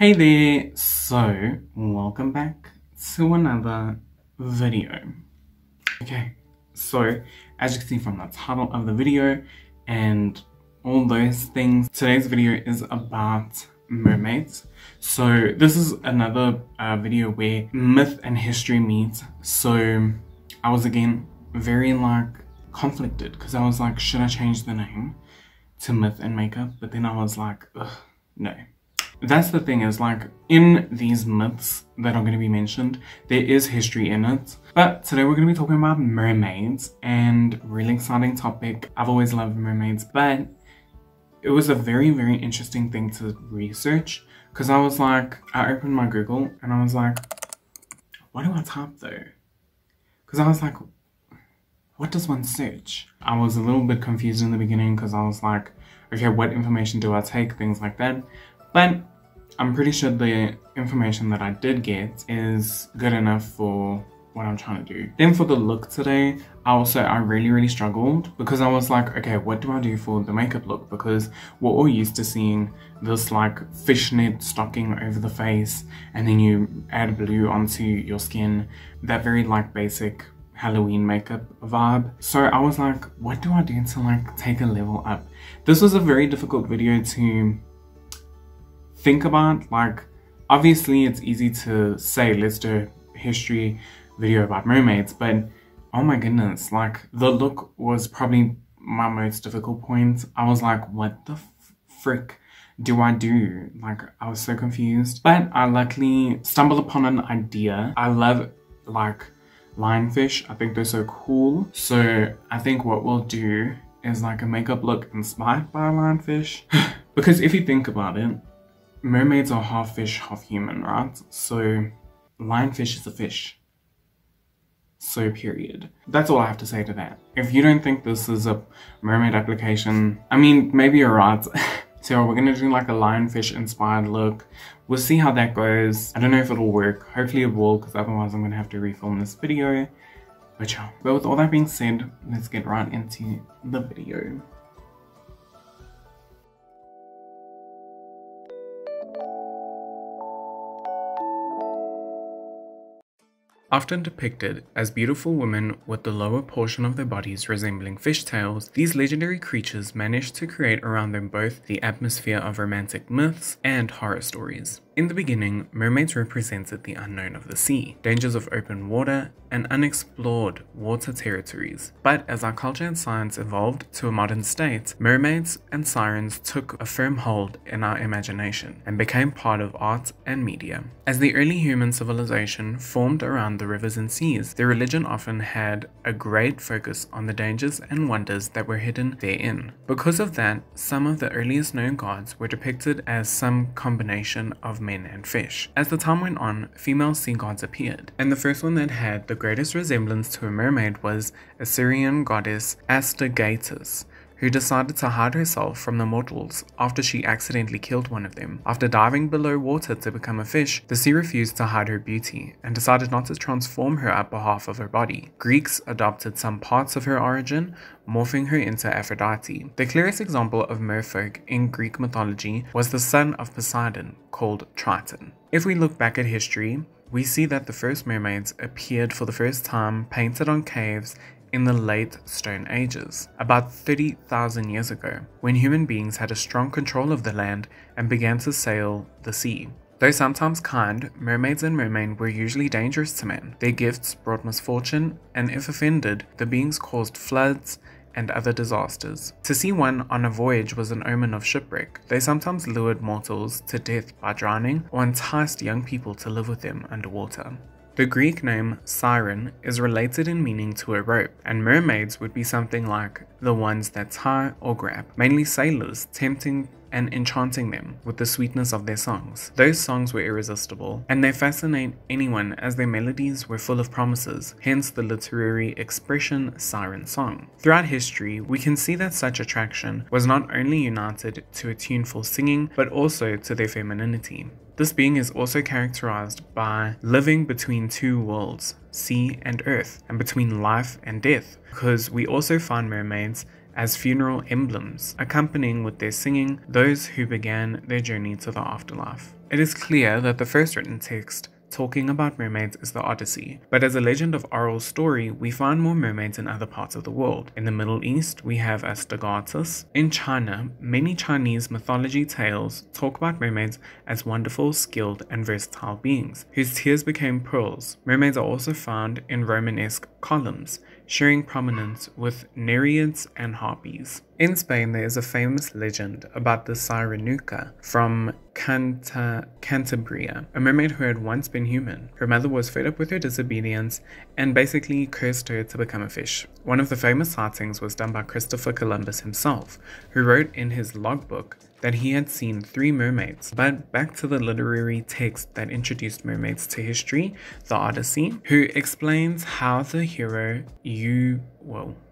Hey there, so welcome back to another video. Okay, so as you can see from the title of the video and all those things, today's video is about mermaids. So this is another video where myth and history meet. So I was again very conflicted because I was like, should I change the name to myth and makeup? But then I was like, ugh, no. That's the thing, is like in these myths that are going to be mentioned, there is history in it. But today we're going to be talking about mermaids, and really exciting topic. I've always loved mermaids, but it was a very interesting thing to research, because I was like, I opened my Google and I was like, what do I type though? Because I was like, what does one search? I was a little bit confused in the beginning because I was like, okay, what information do I take? Things like that. But I'm pretty sure the information that I did get is good enough for what I'm trying to do. Then for the look today, I really struggled, because I was like, okay, what do I do for the makeup look? Because we're all used to seeing this like fishnet stocking over the face, and then you add blue onto your skin, that very like basic Halloween makeup vibe. So I was like, what do I do to like take a level up? This was a very difficult video to think about. Like, obviously it's easy to say let's do a history video about mermaids, but oh my goodness, like the look was probably my most difficult point. I was like, what the frick do I do? Like, I was so confused, but I luckily stumbled upon an idea. I love like lionfish. I think they're so cool. So I think what we'll do is like a makeup look inspired by a lionfish. Because if you think about it, mermaids are half fish, half human, right? So lionfish is a fish. So period. That's all I have to say to that. If you don't think this is a mermaid application, I mean, maybe you're right. So we're gonna do like a lionfish inspired look. We'll see how that goes. I don't know if it'll work. Hopefully it will, because otherwise I'm gonna have to refilm this video. But yeah, but with all that being said, let's get right into the video. Often depicted as beautiful women with the lower portion of their bodies resembling fishtails, these legendary creatures managed to create around them both the atmosphere of romantic myths and horror stories. In the beginning, mermaids represented the unknown of the sea, dangers of open water, and unexplored water territories. But as our culture and science evolved to a modern state, mermaids and sirens took a firm hold in our imagination and became part of art and media. As the early human civilization formed around the rivers and seas, their religion often had a great focus on the dangers and wonders that were hidden therein. Because of that, some of the earliest known gods were depicted as some combination of men and fish. As the time went on, female sea gods appeared, and the first one that had the greatest resemblance to a mermaid was Assyrian goddess Astygatis, who decided to hide herself from the mortals after she accidentally killed one of them. After diving below water to become a fish, the sea refused to hide her beauty and decided not to transform her upper half of her body. Greeks adopted some parts of her origin, morphing her into Aphrodite. The clearest example of merfolk in Greek mythology was the son of Poseidon, called Triton. If we look back at history, we see that the first mermaids appeared for the first time painted on caves in the late Stone Ages, about 30,000 years ago, when human beings had a strong control of the land and began to sail the sea. Though sometimes kind, mermaids and mermen were usually dangerous to men. Their gifts brought misfortune, and if offended, the beings caused floods and other disasters. To see one on a voyage was an omen of shipwreck. They sometimes lured mortals to death by drowning or enticed young people to live with them underwater. The Greek name siren is related in meaning to a rope, and mermaids would be something like the ones that tie or grab, mainly sailors tempting and enchanting them with the sweetness of their songs. Those songs were irresistible, and they fascinate anyone as their melodies were full of promises, hence the literary expression siren song. Throughout history, we can see that such attraction was not only united to a tuneful singing, but also to their femininity. This being is also characterized by living between two worlds, sea and earth, and between life and death, because we also find mermaids as funeral emblems, accompanying with their singing those who began their journey to the afterlife. It is clear that the first written text talking about mermaids is the Odyssey, but as a legend of oral story, we find more mermaids in other parts of the world. In the Middle East, we have Astagharatus. In China, many Chinese mythology tales talk about mermaids as wonderful, skilled, and versatile beings, whose tears became pearls. Mermaids are also found in Romanesque columns, sharing prominence with Nereids and Harpies. In Spain, there is a famous legend about the Sirenuca from Cantabria, a mermaid who had once been human. Her mother was fed up with her disobedience and basically cursed her to become a fish. One of the famous sightings was done by Christopher Columbus himself, who wrote in his logbook that he had seen 3 mermaids. But back to the literary text that introduced mermaids to history, the Odyssey, who explains how the hero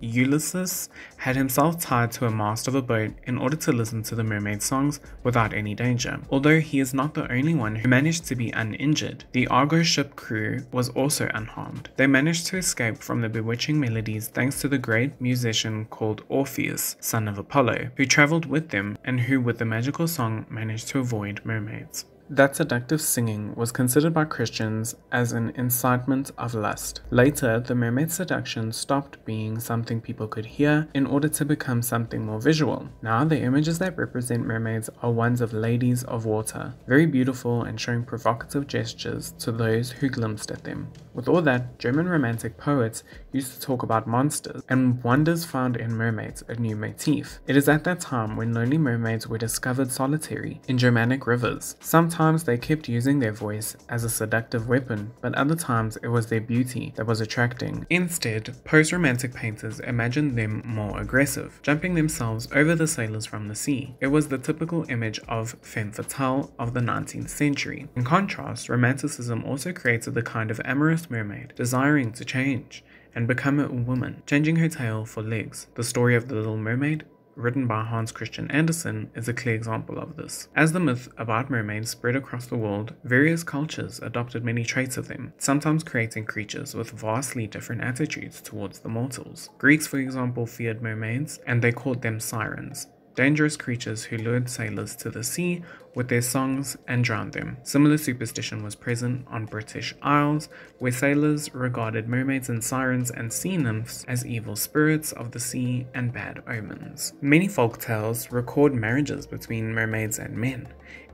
Ulysses had himself tied to a mast of a boat in order to listen to the mermaid songs without any danger. Although he is not the only one who managed to be uninjured, the Argo ship crew was also unharmed. They managed to escape from the bewitching melodies thanks to the great musician called Orpheus, son of Apollo, who traveled with them and who with the magical song managed to avoid mermaids. That seductive singing was considered by Christians as an incitement of lust. Later, the mermaid seduction stopped being something people could hear in order to become something more visual. Now, the images that represent mermaids are ones of ladies of water, very beautiful and showing provocative gestures to those who glimpsed at them. With all that, German romantic poets used to talk about monsters and wonders found in mermaids, a new motif. It is at that time when lonely mermaids were discovered solitary in Germanic rivers. Sometimes they kept using their voice as a seductive weapon, but other times it was their beauty that was attracting. Instead, post-romantic painters imagined them more aggressive, jumping themselves over the sailors from the sea. It was the typical image of femme fatale of the 19th century. In contrast, Romanticism also created the kind of amorous mermaid, desiring to change and become a woman, changing her tail for legs. The story of The Little Mermaid, written by Hans Christian Andersen, is a clear example of this. As the myth about mermaids spread across the world, various cultures adopted many traits of them, sometimes creating creatures with vastly different attitudes towards the mortals. Greeks, for example, feared mermaids, and they called them sirens, dangerous creatures who lured sailors to the sea with their songs and drowned them. Similar superstition was present on British Isles, where sailors regarded mermaids and sirens and sea nymphs as evil spirits of the sea and bad omens. Many folk tales record marriages between mermaids and men.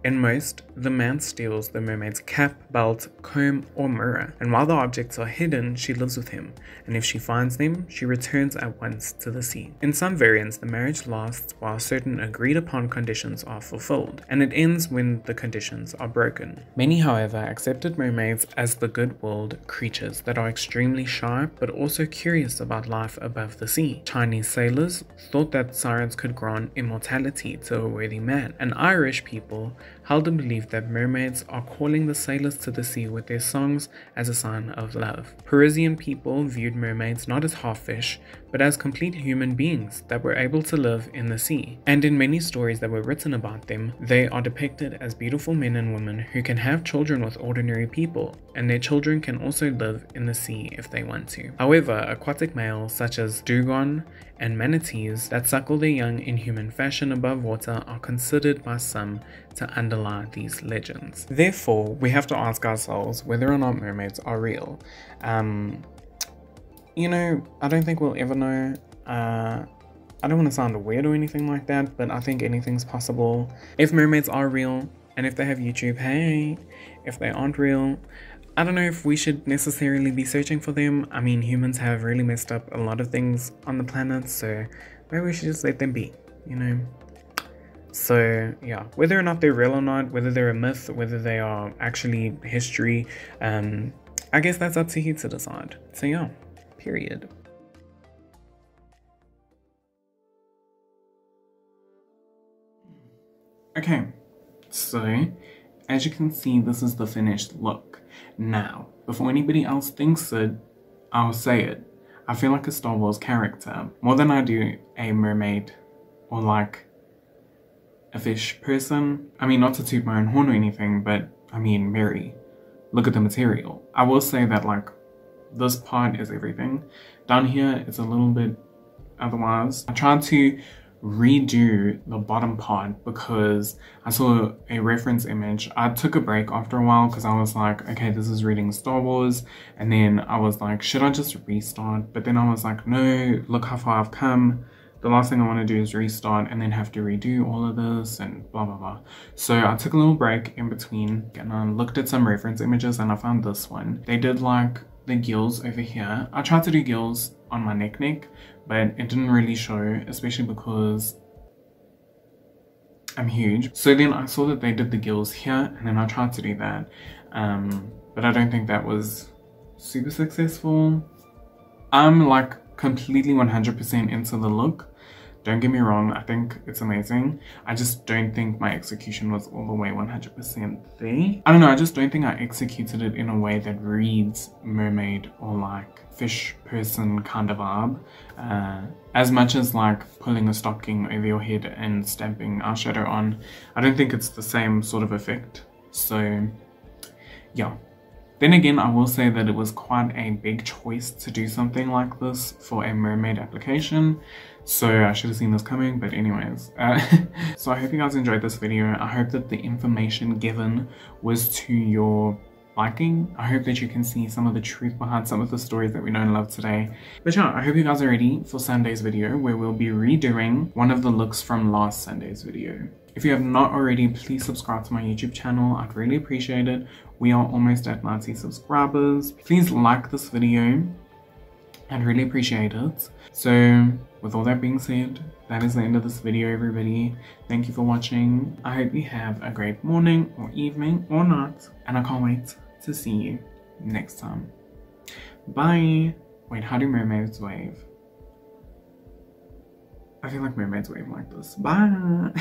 In most, the man steals the mermaid's cap, belt, comb, or mirror, and while the objects are hidden, she lives with him, and if she finds them, she returns at once to the sea. In some variants, the marriage lasts while certain agreed-upon conditions are fulfilled, and it ends when the conditions are broken. Many, however, accepted mermaids as the good-willed creatures that are extremely sharp but also curious about life above the sea. Chinese sailors thought that sirens could grant immortality to a worthy man, and Irish people held and believed that mermaids are calling the sailors to the sea with their songs as a sign of love. Parisian people viewed mermaids not as half fish, but as complete human beings that were able to live in the sea. And in many stories that were written about them, they are depicted as beautiful men and women who can have children with ordinary people, and their children can also live in the sea if they want to. However, aquatic males such as dugong and manatees that suckle their young in human fashion above water are considered by some to underlie these legends. Therefore, we have to ask ourselves whether or not mermaids are real. You know, I don't think we'll ever know. I don't want to sound weird or anything like that, but I think anything's possible. If mermaids are real, and if they have YouTube, hey. If they aren't real, I don't know if we should necessarily be searching for them. I mean, humans have really messed up a lot of things on the planet, so maybe we should just let them be, you know? So yeah, whether or not they're real or not, whether they're a myth, whether they are actually history, I guess that's up to you to decide. So yeah, period. Okay, so as you can see, this is the finished look. Now, before anybody else thinks it, I'll say it. I feel like a Star Wars character more than I do a mermaid or like a fish person. I mean, not to toot my own horn or anything, but I mean, Mary, look at the material. I will say that like this part is everything. Down here, it's a little bit otherwise. I tried to redo the bottom part because I saw a reference image. I took a break after a while because I was like, okay, this is reading Star Wars, and then I was like, should I just restart? But then I was like, no, look how far I've come. The last thing I want to do is restart and then have to redo all of this and blah blah blah. So I took a little break in between and I looked at some reference images and I found this one. They did like the gills over here. I tried to do gills on my neck, but it didn't really show, especially because I'm huge. So then I saw that they did the gills here and then I tried to do that. But I don't think that was super successful. I'm like completely 100% into the look. Don't get me wrong, I think it's amazing. I just don't think my execution was all the way 100% there. I don't know, I just don't think I executed it in a way that reads mermaid or like fish person kind of vibe. As much as like pulling a stocking over your head and stamping eyeshadow on, I don't think it's the same sort of effect. So yeah. Then again, I will say that it was quite a big choice to do something like this for a mermaid application. So I should have seen this coming, but anyways. So I hope you guys enjoyed this video. I hope that the information given was to your liking. I hope that you can see some of the truth behind some of the stories that we know and love today. But yeah, I hope you guys are ready for Sunday's video where we'll be redoing one of the looks from last Sunday's video. If you have not already, please subscribe to my YouTube channel. I'd really appreciate it. We are almost at 90 subscribers. Please like this video. I'd really appreciate it. So with all that being said, that is the end of this video, everybody. Thank you for watching. I hope you have a great morning or evening or night, and I can't wait to see you next time. Bye. Wait, how do mermaids wave? I feel like mermaids wave like this. Bye.